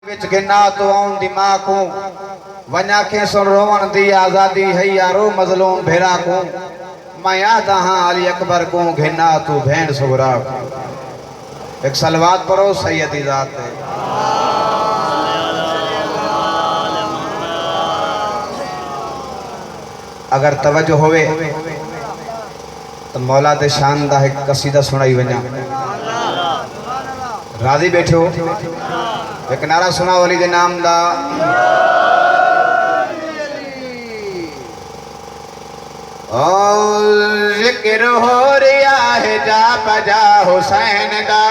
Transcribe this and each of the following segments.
विच गिना तो आऊं दिमाग को वना के सुन रोवन दी आजादी है यारो मजलूम भेरा को मैं याद हाँ अली अकबर को घिना तू भेड़ सुगरा को। एक सलवात पढ़ो सैयदी जात है। अगर तवज्जो होवे तो मौला दे शान दा एक कसीदा सुनाई वना। राजी बैठो एक नारा सुना वली दे नाम दा। ओ जिक्र हो रिया है जा बजा हुसैन दा,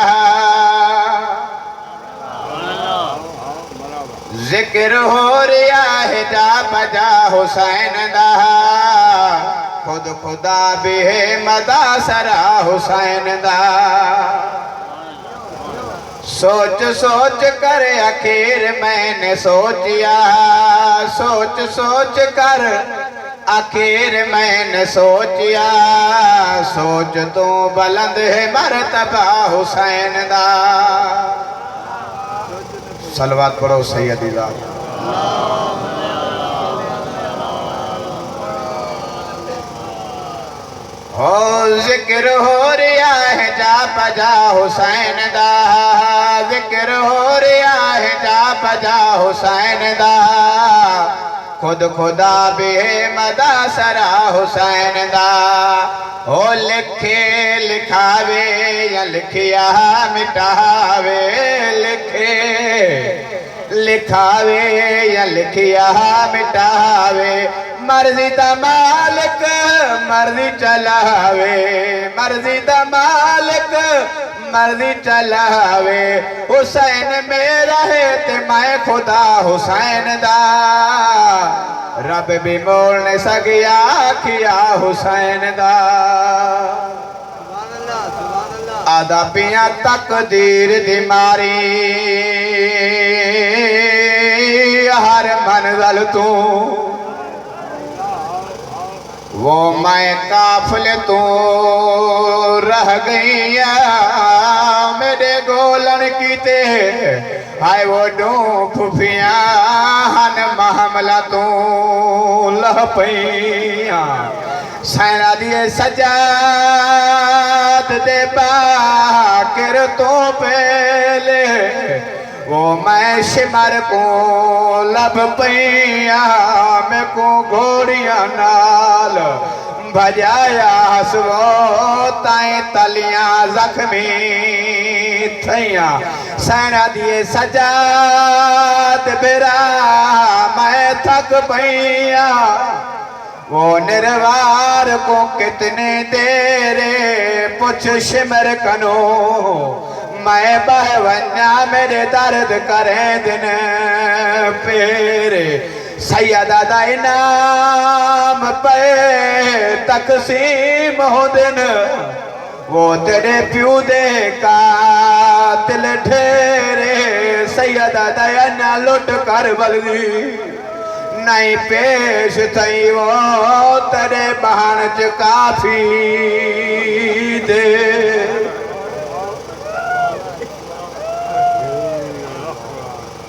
जिक्र हो रिया है जा बजा हुसैन दा, खुद खुदा भी है मदा सरा हुसैन दा। सोच सोच कर आखिर मैंने सोचिया, सोच सोच कर आखिर मैंने सोचिया, सोच तो बुलंद है मर्तबा हुसैन दा। सलवात पढ़ो सैयदी दा। हो जिक्र हो रिया है जा बजा हुसैन दा, जिक्र हो रिया है जा बजा हुसैन दा, खुद खुदा भी मदा सरा हुसैन दा। हो लिखे लिखावे या लिखिया मिटावे, लिखे लिखावे या लिखिया मिटावे, मर्जी दा मालिक मर्जी चलावे, मर्जी दा मालिक मर्जी चलावे। हुसैन मेरा है ते मैं खुदा हुसैन दा, रब भी मोड़ ने सकिया किया हुसैन दा। आदा पिया तकदीर दी मारी हर मंजिल तू, वो मैं काफिले तो रह गई मेरे गोलन की ते, हाय वो डू फुफिया हन महमला तो लह पैया। सैना दिए सजाद दे बाकिर तो पहले, वो मैं सिमर को लब पैया, मैं को घोड़िया नाल भजाया हसवो ताए तलियां जख्मी थैया। सैना दिए सजाद बिरा मैं थक पैया, वो निर्वार को कितने देरे पुछ शिमर कनो, मैं बहवन्या मेरे दर्द करे दिन पेरे। सैयदा दा इनाम पे तकसीम हो दिन, वो तेरे प्यू दे कातिल ठेरे। सैयदा दा इना लुट कर बलदी नहीं पेश थई, वो तेरे बहन च काफी दे।